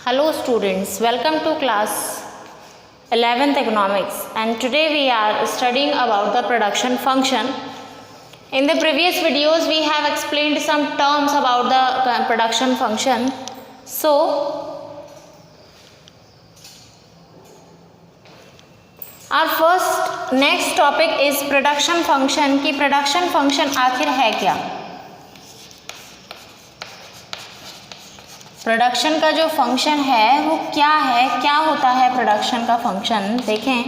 Hello students, welcome to class 11th economics, and today we are studying about the production function. In the previous videos we have explained some terms about the production function. So our first next topic is production function कि production function आखिर है क्या। Production का जो function है वो क्या है, क्या होता है प्रोडक्शन का फंक्शन। देखें,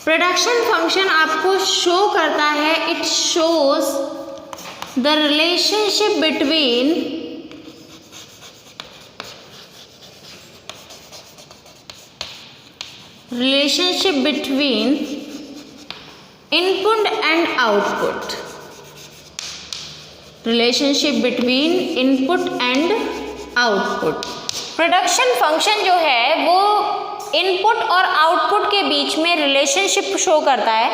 प्रोडक्शन फंक्शन आपको शो करता है, it shows the relationship between input and output, relationship between input and output. Production function जो है वो इनपुट और आउटपुट के बीच में रिलेशनशिप शो करता है।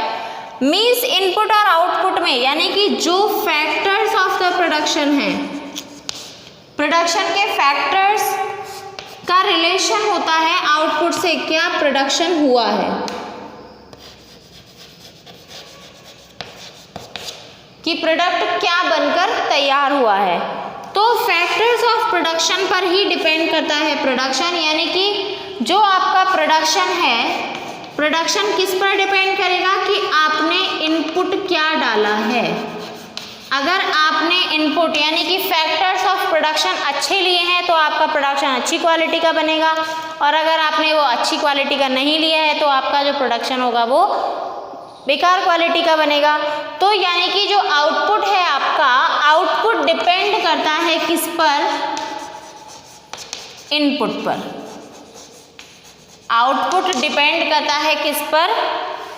मीन्स इनपुट और आउटपुट में, यानी कि जो फैक्टर्स ऑफ द प्रोडक्शन है, प्रोडक्शन के फैक्टर्स का रिलेशन होता है आउटपुट से, क्या प्रोडक्शन हुआ है, कि प्रोडक्ट क्या बनकर तैयार हुआ है। तो फैक्टर्स ऑफ प्रोडक्शन पर ही डिपेंड करता है प्रोडक्शन, यानी कि जो आपका प्रोडक्शन है, प्रोडक्शन किस पर डिपेंड करेगा कि आपने इनपुट क्या डाला है। अगर आपने इनपुट यानी कि फैक्टर्स ऑफ प्रोडक्शन अच्छे लिए हैं तो आपका प्रोडक्शन अच्छी क्वालिटी का बनेगा, और अगर आपने वो अच्छी क्वालिटी का नहीं लिया है तो आपका जो प्रोडक्शन होगा वो बेकार क्वालिटी का बनेगा। तो यानी कि जो आउटपुट है आपका, आउटपुट डिपेंड करता है किस पर, इनपुट पर। आउटपुट डिपेंड करता है किस पर,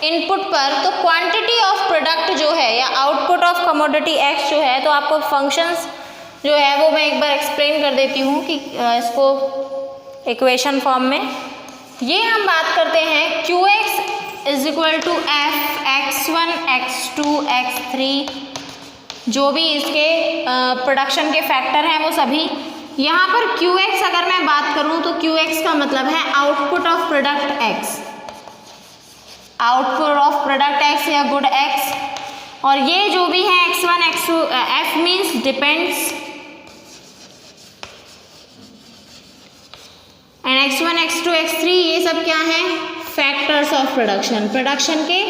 इनपुट पर। तो क्वांटिटी ऑफ प्रोडक्ट जो है या आउटपुट ऑफ कमोडिटी एक्स जो है, तो आपको फंक्शंस जो है वो मैं एक बार एक्सप्लेन कर देती हूँ कि इसको इक्वेशन फॉर्म में। ये हम बात करते हैं Q X is equal to F x1 x2 x3, जो भी इसके प्रोडक्शन के फैक्टर हैं वो सभी। यहाँ पर qx अगर मैं बात करूँ तो qx का मतलब है output of product x, output of product x या गुड x। और ये जो भी है x1 x2, f means depends, and x1 x2 x3 ये सब क्या है, फैक्टर्स ऑफ प्रोडक्शन, प्रोडक्शन के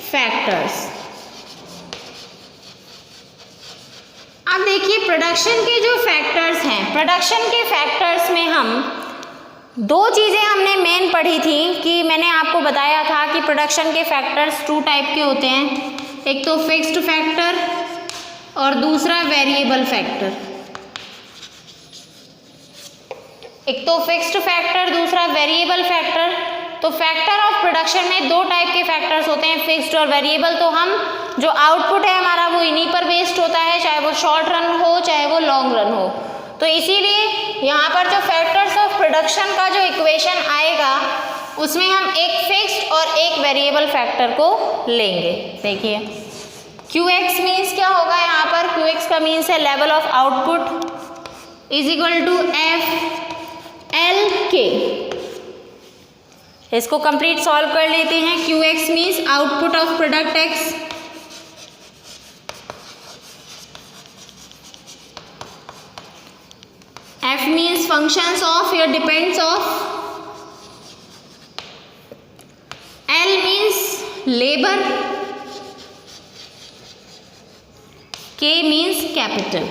फैक्टर्स। अब देखिए प्रोडक्शन के जो फैक्टर्स हैं, प्रोडक्शन के फैक्टर्स में हम दो चीज़ें हमने मेन पढ़ी थी कि मैंने आपको बताया था कि प्रोडक्शन के फैक्टर्स टू टाइप के होते हैं, एक तो फिक्स्ड फैक्टर और दूसरा वेरिएबल फैक्टर। एक तो फिक्स्ड फैक्टर, दूसरा वेरिएबल फैक्टर। तो फैक्टर ऑफ प्रोडक्शन में दो टाइप के फैक्टर्स होते हैं, फिक्स्ड और वेरिएबल। तो हम जो आउटपुट है हमारा वो इन्हीं पर बेस्ड होता है, चाहे वो शॉर्ट रन हो चाहे वो लॉन्ग रन हो। तो इसीलिए यहाँ पर जो फैक्टर्स ऑफ प्रोडक्शन का जो इक्वेशन आएगा उसमें हम एक फिक्स्ड और एक वेरिएबल फैक्टर को लेंगे। देखिए QX मीन्स क्या होगा, यहाँ पर QX का मीन्स है level of output is equal to FLK। इसको कंप्लीट सॉल्व कर लेते हैं। QX means output of product X, F means functions of या depends of, L means labour, K means capital.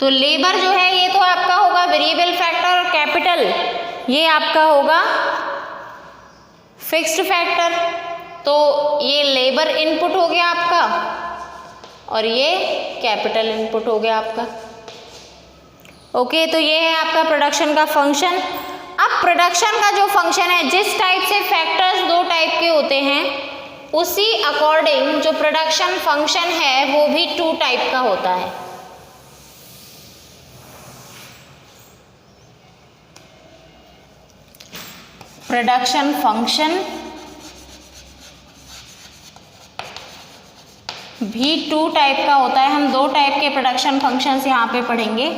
तो लेबर जो है ये तो आपका होगा वेरिएबल फैक्टर, और कैपिटल ये आपका होगा फिक्स्ड फैक्टर। तो ये लेबर इनपुट हो गया आपका और ये कैपिटल इनपुट हो गया आपका। ओके, तो ये है आपका प्रोडक्शन का फंक्शन। अब प्रोडक्शन का जो फंक्शन है, जिस टाइप से फैक्टर्स दो टाइप के होते हैं उसी अकॉर्डिंग जो प्रोडक्शन फंक्शन है वो भी टू टाइप का होता है। प्रोडक्शन फंक्शन V2 टाइप का होता है। हम दो टाइप के प्रोडक्शन फंक्शंस यहाँ पे पढ़ेंगे।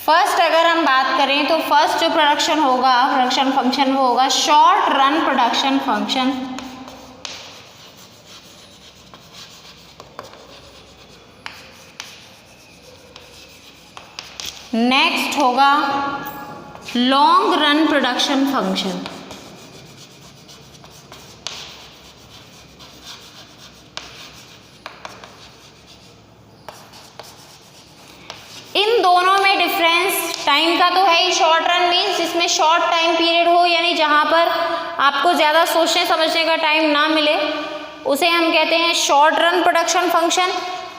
फर्स्ट अगर हम बात करें तो फर्स्ट जो प्रोडक्शन होगा प्रोडक्शन फंक्शन वो होगा short run production function. Next होगा लॉन्ग रन प्रोडक्शन फंक्शन। इन दोनों में डिफरेंस टाइम का तो है ही। शॉर्ट रन मीन्स जिसमें शॉर्ट टाइम पीरियड हो, यानी जहाँ पर आपको ज़्यादा सोचने समझने का टाइम ना मिले, उसे हम कहते हैं शॉर्ट रन प्रोडक्शन फंक्शन।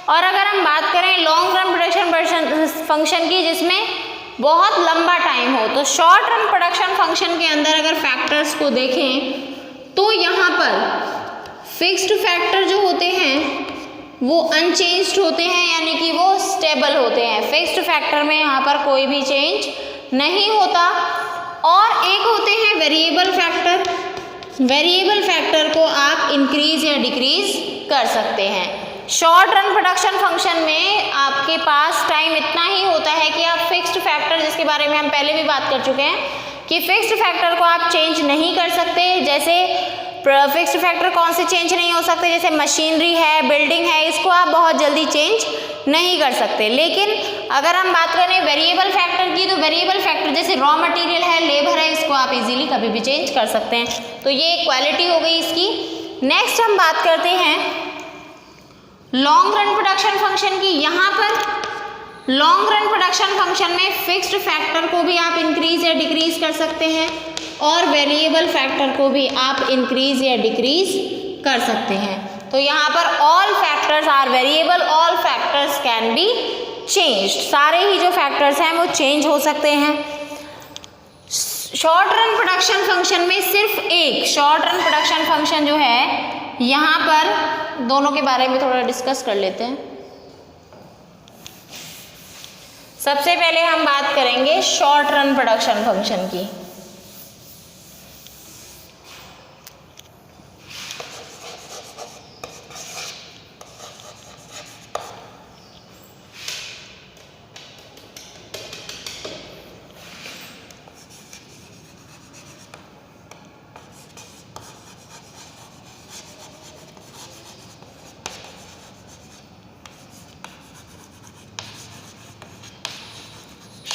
और अगर हम बात करें लॉन्ग रन प्रोडक्शन फंक्शन की, जिसमें बहुत लंबा टाइम हो, तो शॉर्ट रन प्रोडक्शन फंक्शन के अंदर अगर फैक्टर्स को देखें तो यहाँ पर फिक्स्ड फैक्टर जो होते हैं वो अनचेंज्ड होते हैं, यानी कि वो स्टेबल होते हैं। फिक्स्ड फैक्टर में यहाँ पर कोई भी चेंज नहीं होता। और एक होते हैं वेरिएबल फैक्टर। वेरिएबल फैक्टर को आप इंक्रीज या डिक्रीज कर सकते हैं। शॉर्ट रन प्रोडक्शन फंक्शन में आपके पास टाइम इतना ही होता है कि आप फिक्स्ड फैक्टर, जिसके बारे में हम पहले भी बात कर चुके हैं कि फिक्स्ड फैक्टर को आप चेंज नहीं कर सकते। जैसे फिक्स्ड फैक्टर कौन से चेंज नहीं हो सकते, जैसे मशीनरी है, बिल्डिंग है, इसको आप बहुत जल्दी चेंज नहीं कर सकते। लेकिन अगर हम बात करें वेरिएबल फैक्टर की, तो वेरिएबल फैक्टर जैसे रॉ मटेरियल है, लेबर है, इसको आप इजीली कभी भी चेंज कर सकते हैं। तो ये एक क्वालिटी हो गई इसकी। नेक्स्ट हम बात करते हैं लॉन्ग रन प्रोडक्शन फंक्शन की। यहाँ पर लॉन्ग रन प्रोडक्शन फंक्शन में फिक्स्ड फैक्टर को भी आप इंक्रीज या डिक्रीज कर सकते हैं और वेरिएबल फैक्टर को भी आप इंक्रीज या डिक्रीज कर सकते हैं। तो यहाँ पर all factors are variable, all factors can be changed. सारे ही जो फैक्टर्स हैं वो चेंज हो सकते हैं। शॉर्ट रन प्रोडक्शन फंक्शन में सिर्फ एक शॉर्ट रन प्रोडक्शन फंक्शन जो है, यहाँ पर दोनों के बारे में थोड़ा डिस्कस कर लेते हैं। सबसे पहले हम बात करेंगे शॉर्ट रन प्रोडक्शन फंक्शन की।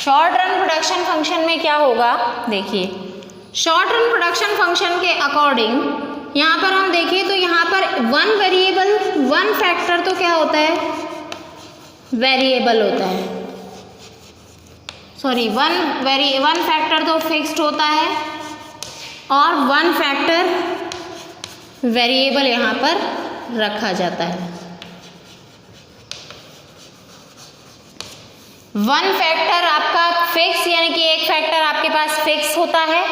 शॉर्ट रन प्रोडक्शन फंक्शन में क्या होगा, देखिए शॉर्ट रन प्रोडक्शन फंक्शन के अकॉर्डिंग यहाँ पर हम देखें तो यहाँ पर वन वेरिएबल वन फैक्टर तो क्या होता है, वेरिएबल होता है। सॉरी, वन फैक्टर तो फिक्स्ड होता है और वन फैक्टर वेरिएबल यहाँ पर रखा जाता है। वन फैक्टर आपका फिक्स, यानी कि एक फैक्टर आपके पास फिक्स होता है,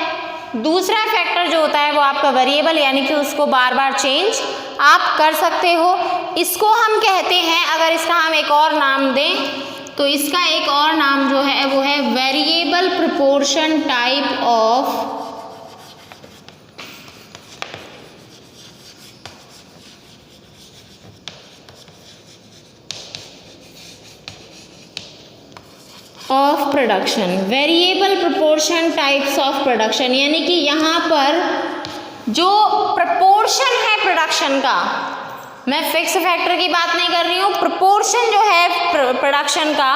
दूसरा फैक्टर जो होता है वो आपका वेरिएबल, यानी कि उसको बार बार चेंज आप कर सकते हो। इसको हम कहते हैं, अगर इसका हम एक और नाम दें तो इसका एक और नाम जो है वो है variable proportion type of production. Variable proportion types of production, यानी कि यहाँ पर जो प्रोपोर्शन है प्रोडक्शन का, मैं फिक्स फैक्टर की बात नहीं कर रही हूँ, प्रोपोर्शन जो है प्रोडक्शन का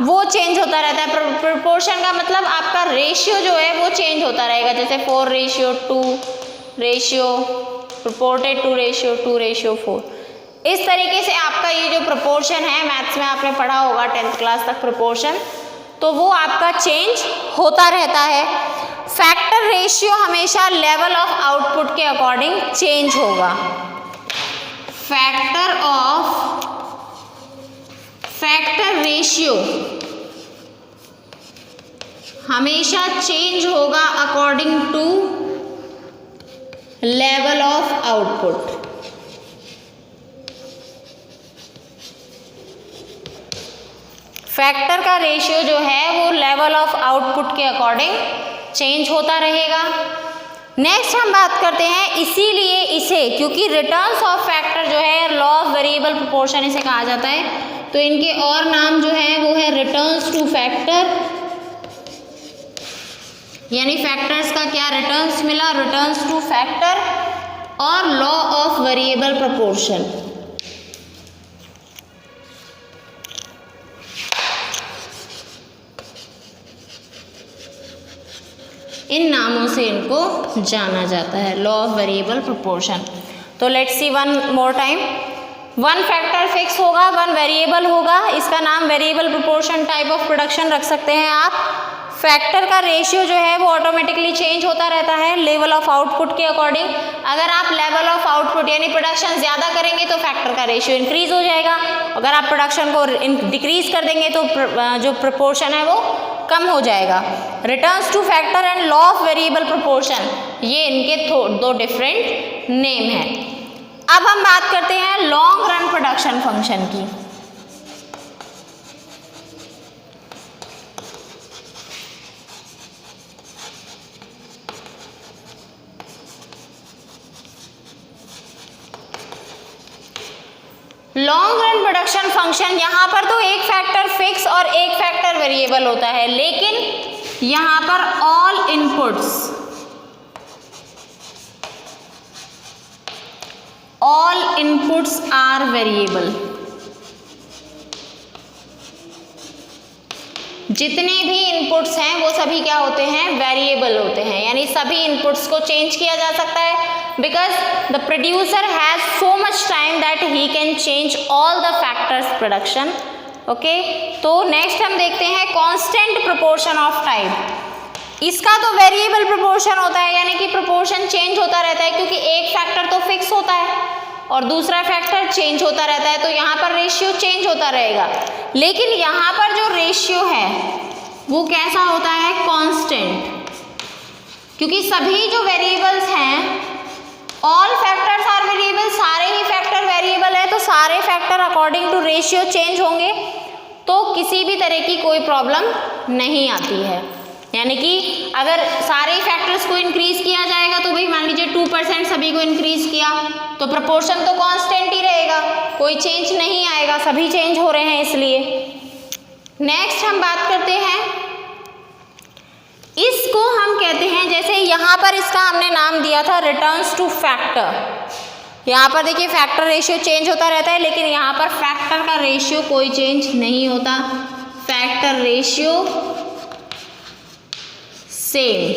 वो चेंज होता रहता है। प्रोपोर्शन का मतलब आपका रेशियो जो है वो चेंज होता रहेगा, जैसे 4:2 रेशियो प्रोपोर्टेड टू रेशियो 2:4। इस तरीके से आपका ये जो प्रोपोर्शन है, मैथ्स में आपने पढ़ा होगा 10th क्लास तक प्रोपोर्शन, तो वो आपका चेंज होता रहता है। फैक्टर रेशियो हमेशा लेवल ऑफ आउटपुट के अकॉर्डिंग चेंज होगा। फैक्टर रेशियो हमेशा चेंज होगा according to level of output. Factor का रेशियो जो है वो लेवल ऑफ आउटपुट के अकॉर्डिंग चेंज होता रहेगा। नेक्स्ट हम बात करते हैं इसीलिए इसे, क्योंकि रिटर्न्स ऑफ फैक्टर जो है लॉ ऑफ वेरिएबल प्रोपोर्शन इसे कहा जाता है, तो इनके और नाम जो है वो है रिटर्न्स टू फैक्टर, यानी फैक्टर्स का क्या रिटर्न्स मिला, रिटर्न्स टू फैक्टर, और लॉ ऑफ वेरिएबल प्रोपोर्शन। इन नामों से इनको जाना जाता है, लॉ ऑफ वेरिएबल प्रोपोर्शन। तो let's see one more time. One factor fix होगा, वन वेरिएबल होगा, इसका नाम variable proportion type of production रख सकते हैं आप। फैक्टर का रेशियो जो है वो ऑटोमेटिकली चेंज होता रहता है लेवल ऑफ आउटपुट के अकॉर्डिंग। अगर आप लेवल ऑफ आउटपुट यानी प्रोडक्शन ज़्यादा करेंगे तो फैक्टर का रेशियो इंक्रीज हो जाएगा, अगर आप प्रोडक्शन को डिक्रीज कर देंगे तो जो प्रोपोर्शन है वो कम हो जाएगा। Returns two factor and law of variable proportion, ये इनके दो डिफरेंट नेम हैं। अब हम बात करते हैं लॉन्ग रन प्रोडक्शन फंक्शन की। लॉन्ग रन प्रोडक्शन फंक्शन, यहाँ पर तो एक फैक्टर फिक्स और एक फैक्टर वेरिएबल होता है, लेकिन यहाँ पर ऑल इनपुट्स आर वेरिएबल। जितने भी इनपुट्स हैं वो सभी क्या होते हैं, वेरिएबल होते हैं, यानी सभी इनपुट्स को चेंज किया जा सकता है, because the producer has so much time that he can change all the factors production. Okay, तो नेक्स्ट हम देखते हैं कांस्टेंट प्रोपोर्शन ऑफ टाइप। इसका तो वेरिएबल प्रोपोर्शन होता है, यानी कि प्रोपोर्शन चेंज होता रहता है, क्योंकि एक फैक्टर तो फिक्स होता है और दूसरा फैक्टर चेंज होता रहता है, तो यहाँ पर रेशियो चेंज होता रहेगा। लेकिन यहाँ पर जो रेशियो है वो कैसा होता है, कांस्टेंट, क्योंकि सभी जो वेरिएबल्स हैं, ऑल फैक्टर्स आर वेरिएबल, सारे ही फैक्टर वेरिएबल है, तो सारे factor according to ratio change होंगे, तो किसी भी तरह की कोई प्रॉब्लम नहीं आती है। यानी कि अगर सारे फैक्टर्स को इंक्रीज किया जाएगा तो भाई मान लीजिए 2% सभी को इंक्रीज किया तो प्रोपोर्शन तो कांस्टेंट ही रहेगा, कोई चेंज नहीं आएगा, सभी चेंज हो रहे हैं इसलिए। नेक्स्ट हम बात करते हैं, इसको हम कहते हैं, जैसे यहाँ पर इसका हमने नाम दिया था रिटर्न्स टू फैक्टर। यहाँ पर देखिए फैक्टर रेशियो चेंज होता रहता है, लेकिन यहाँ पर फैक्टर का रेशियो कोई चेंज नहीं होता, फैक्टर रेशियो सेम,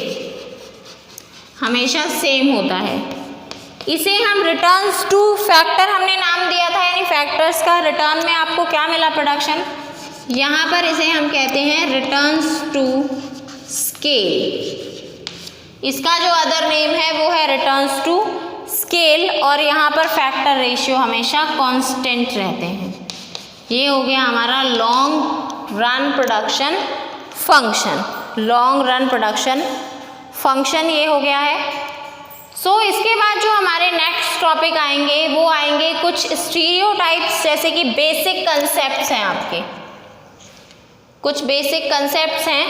हमेशा सेम होता है। इसे हम रिटर्न्स टू फैक्टर हमने नाम दिया था, यानी फैक्टर्स का रिटर्न में आपको क्या मिला, प्रोडक्शन। यहाँ पर इसे हम कहते हैं रिटर्न्स टू स्केल। इसका जो अदर नेम है वो है रिटर्न्स टू स्केल, और यहाँ पर फैक्टर रेशियो हमेशा कांस्टेंट रहते हैं। ये हो गया हमारा long run production function, long run production function ये हो गया है। सो इसके बाद जो हमारे नेक्स्ट टॉपिक आएंगे वो आएंगे कुछ स्टीरियोटाइप्स, जैसे कि बेसिक कंसेप्ट्स हैं आपके, कुछ बेसिक कंसेप्ट्स हैं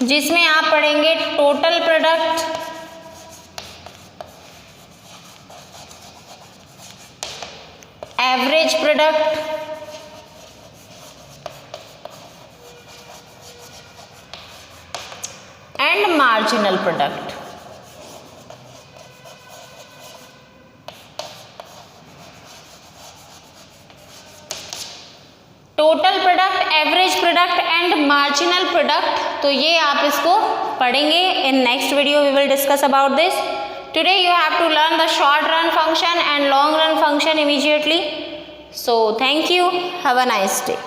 जिसमें आप पढ़ेंगे total product, average product, and marginal product. Total product, average product and marginal product, तो ये आप इसको पढ़ेंगे। In next video we will discuss about this. Today you have to learn the short run function and long run function immediately. So thank you, have a nice day.